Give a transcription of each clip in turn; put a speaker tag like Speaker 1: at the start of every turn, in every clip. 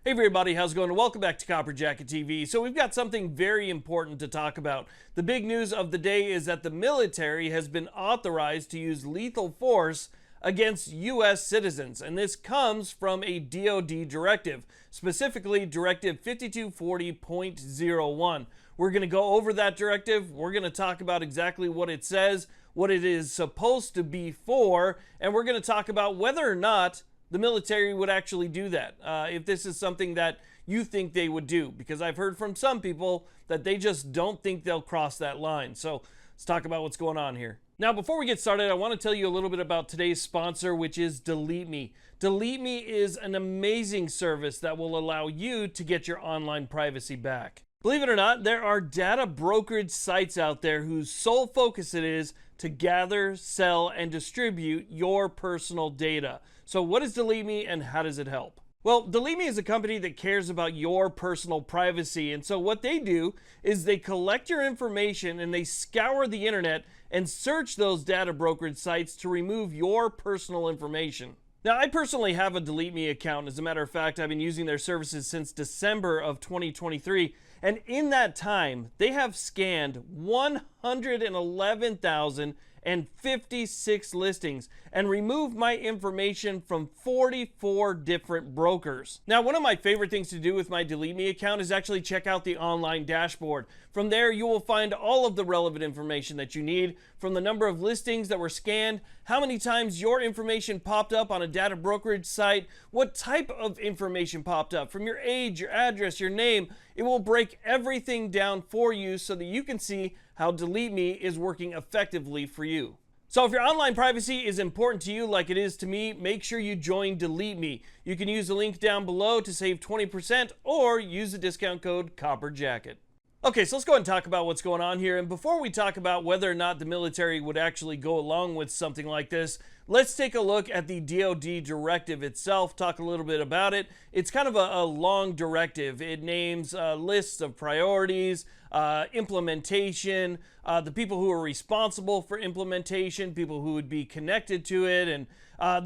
Speaker 1: Hey everybody, how's it going? Welcome back to Copper Jacket TV. So we've got something very important to talk about. The big news of the day is that the military has been authorized to use lethal force against U.S. citizens, and this comes from a DoD directive, specifically Directive 5240.01. We're going to go over that directive. We're going to talk about exactly what it says, what it is supposed to be for, and we're going to talk about whether or not the military would actually do that, if this is something that you think they would do, because I've heard from some people that they just don't think they'll cross that line. So let's talk about what's going on here. Now, before we get started, I want to tell you a little bit about today's sponsor, which is Delete Me. Delete Me is an amazing service that will allow you to get your online privacy back. Believe it or not, there are data brokerage sites out there whose sole focus it is to gather, sell, and distribute your personal data. So what is Delete Me and how does it help? Well, Delete Me is a company that cares about your personal privacy, and so what they do is they collect your information and they scour the internet and search those data brokerage sites to remove your personal information. Now, I personally have a Delete Me account. As a matter of fact, I've been using their services since December of 2023. And in that time, they have scanned 111,056 listings and removed my information from 44 different brokers. Now, one of my favorite things to do with my Delete Me account is actually check out the online dashboard. From there, you will find all of the relevant information that you need, from the number of listings that were scanned, how many times your information popped up on a data brokerage site, what type of information popped up, from your age, your address, your name. It will break everything down for you so that you can see how Delete Me is working effectively for you. So if your online privacy is important to you like it is to me, make sure you join Delete Me. You can use the link down below to save 20% or use the discount code COPPERJACKET. Okay, so let's go ahead and talk about what's going on here. And before we talk about whether or not the military would actually go along with something like this, let's take a look at the DoD directive itself, talk a little bit about it. It's kind of a long directive. It names lists of priorities, implementation, the people who are responsible for implementation, people who would be connected to it, and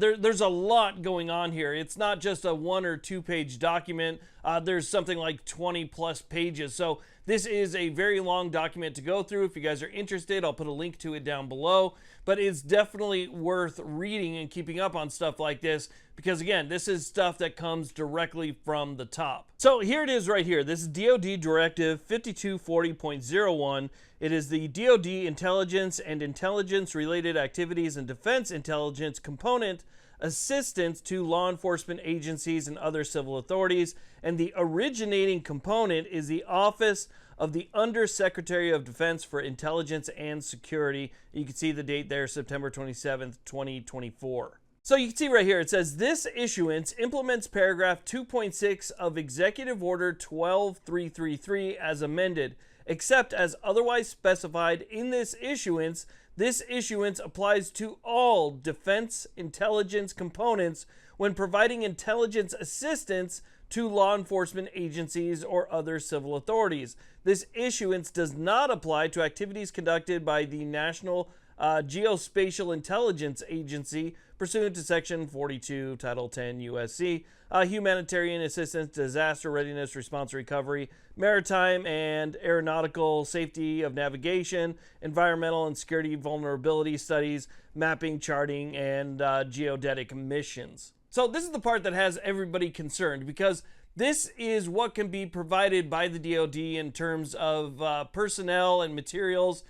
Speaker 1: there's a lot going on here. It's not just a 1 or 2 page document. There's something like 20 plus pages. So this is a very long document to go through. If you guys are interested, I'll put a link to it down below. But it's definitely worth reading and keeping up on stuff like this because, again, this is stuff that comes directly from the top. So here it is right here. This is DoD Directive 5240.01. It is the DoD Intelligence and Intelligence-Related Activities and Defense Intelligence Component Assistance to law enforcement agencies and other civil authorities, and the originating component is the Office of the Undersecretary of Defense for Intelligence and Security. You can see the date there, September 27th, 2024. So you can see right here, it says, this issuance implements paragraph 2.6 of Executive Order 12333 as amended, except as otherwise specified in this issuance. This issuance applies to all defense intelligence components when providing intelligence assistance to law enforcement agencies or other civil authorities. This issuance does not apply to activities conducted by the National Geospatial Intelligence Agency pursuant to Section 42, Title 10 U.S.C., humanitarian assistance, disaster readiness, response recovery, maritime and aeronautical safety of navigation, environmental and security vulnerability studies, mapping, charting, and geodetic missions. So this is the part that has everybody concerned because this is what can be provided by the DoD in terms of personnel and materials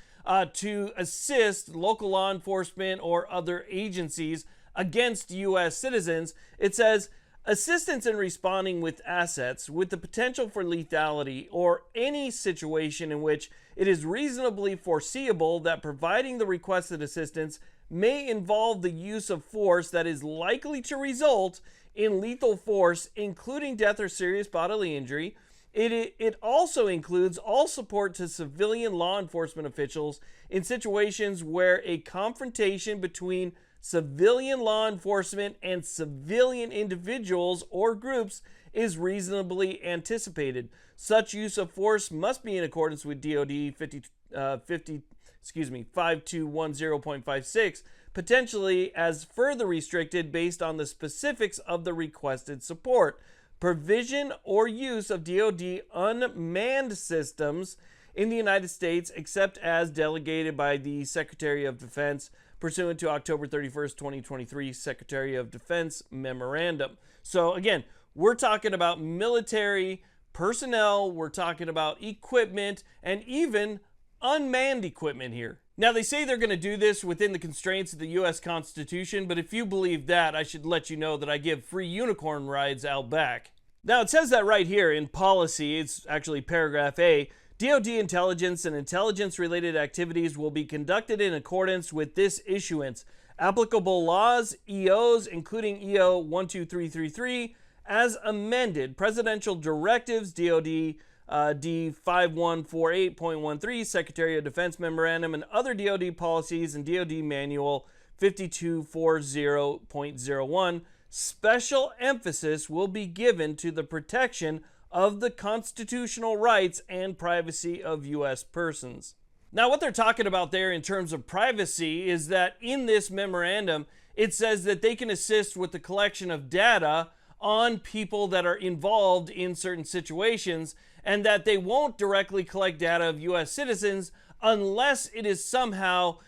Speaker 1: to assist local law enforcement or other agencies against U.S. citizens. It says, assistance in responding with assets with the potential for lethality or any situation in which it is reasonably foreseeable that providing the requested assistance may involve the use of force that is likely to result in lethal force, including death or serious bodily injury. It also includes all support to civilian law enforcement officials in situations where a confrontation between civilian law enforcement and civilian individuals or groups is reasonably anticipated. Such use of force must be in accordance with DoD 5210.56, potentially as further restricted based on the specifics of the requested support. provision or use of DoD unmanned systems in the United States except as delegated by the Secretary of Defense pursuant to October 31st, 2023 Secretary of Defense memorandum. So again, we're talking about military personnel, we're talking about equipment, and even unmanned equipment here. Now, they say they're going to do this within the constraints of the U.S. Constitution, but if you believe that, I should let you know that I give free unicorn rides out back. Now, it says that right here in policy, it's actually paragraph A, DoD intelligence and intelligence-related activities will be conducted in accordance with this issuance. Applicable laws, EOs, including EO 12333, as amended, presidential directives, DoD D5148.13, Secretary of Defense Memorandum, and other DoD policies and DoD Manual 5240.01. Special emphasis will be given to the protection of the constitutional rights and privacy of U.S. persons. Now, what they're talking about there in terms of privacy is that in this memorandum, it says that they can assist with the collection of data on people that are involved in certain situations, and that they won't directly collect data of U.S. citizens unless it is somehow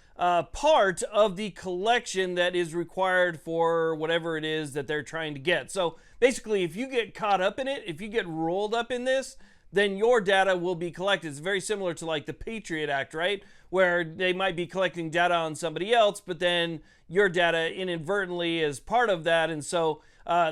Speaker 1: part of the collection that is required for whatever it is that they're trying to get. So basically, if you get caught up in it, if you get rolled up in this, then your data will be collected. It's very similar to like the Patriot Act, right? Where they might be collecting data on somebody else, but then your data inadvertently is part of that, and so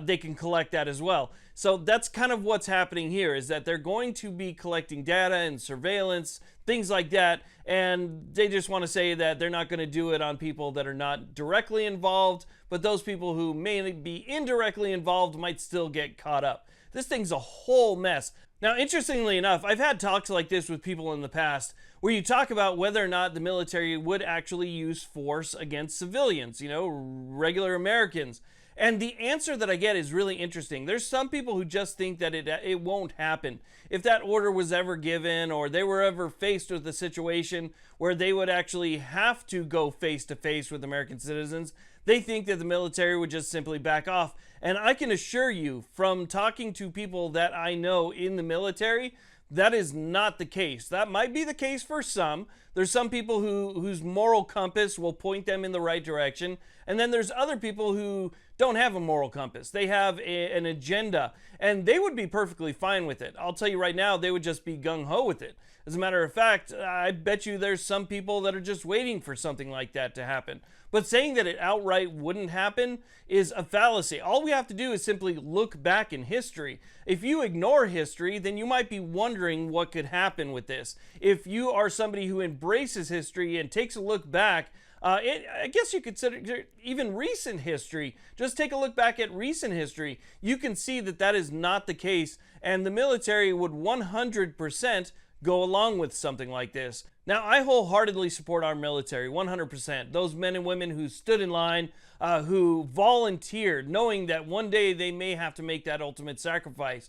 Speaker 1: they can collect that as well. So that's kind of what's happening here, is that they're going to be collecting data and surveillance, things like that, and they just want to say that they're not going to do it on people that are not directly involved, but those people who may be indirectly involved might still get caught up. This thing's a whole mess. Now, interestingly enough, I've had talks like this with people in the past where you talk about whether or not the military would actually use force against civilians, regular Americans. And the answer that I get is really interesting. There's some people who just think that it won't happen. If that order was ever given, or they were ever faced with a situation where they would actually have to go face to face with American citizens, they think that the military would just simply back off. And I can assure you, from talking to people that I know in the military, that is not the case. That might be the case for some. There's some people whose moral compass will point them in the right direction. And then there's other people who don't have a moral compass. They have an agenda, and they would be perfectly fine with it. I'll tell you right now, they would just be gung-ho with it. As a matter of fact, I bet you there's some people that are just waiting for something like that to happen. But saying that it outright wouldn't happen is a fallacy. All we have to do is simply look back in history. If you ignore history, then you might be wondering what could happen with this. If you are somebody who embraces history and takes a look back, I guess you could consider even recent history. Just take a look back at recent history. You can see that that is not the case, and the military would 100% go along with something like this. Now, I wholeheartedly support our military, 100%. Those men and women who stood in line, who volunteered, knowing that one day they may have to make that ultimate sacrifice.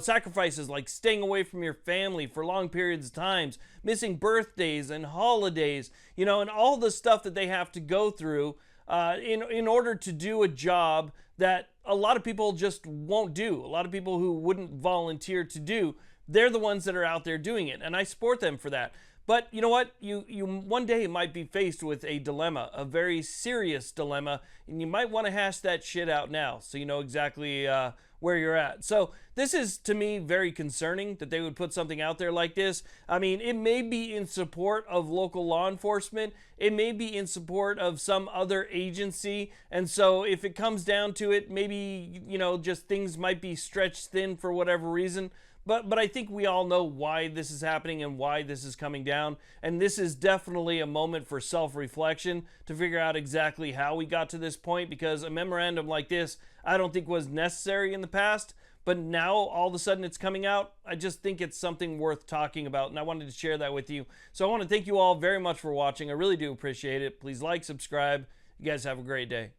Speaker 1: Sacrifices like staying away from your family for long periods of times, missing birthdays and holidays, and all the stuff that they have to go through in order to do a job that a lot of people just won't do. A lot of people who wouldn't volunteer to do, they're the ones that are out there doing it, and I support them for that. But you know what? You one day might be faced with a dilemma, a very serious dilemma, and you might want to hash that shit out now so you know exactly where you're at. So this is, to me, very concerning that they would put something out there like this. I mean, it may be in support of local law enforcement. It may be in support of some other agency. And so if it comes down to it, maybe, just things might be stretched thin for whatever reason. But I think we all know why this is happening and why this is coming down. And this is definitely a moment for self-reflection to figure out exactly how we got to this point, because a memorandum like this, I don't think was necessary in the past. But now all of a sudden it's coming out. I just think it's something worth talking about, and I wanted to share that with you. So I want to thank you all very much for watching. I really do appreciate it. Please like, subscribe. You guys have a great day.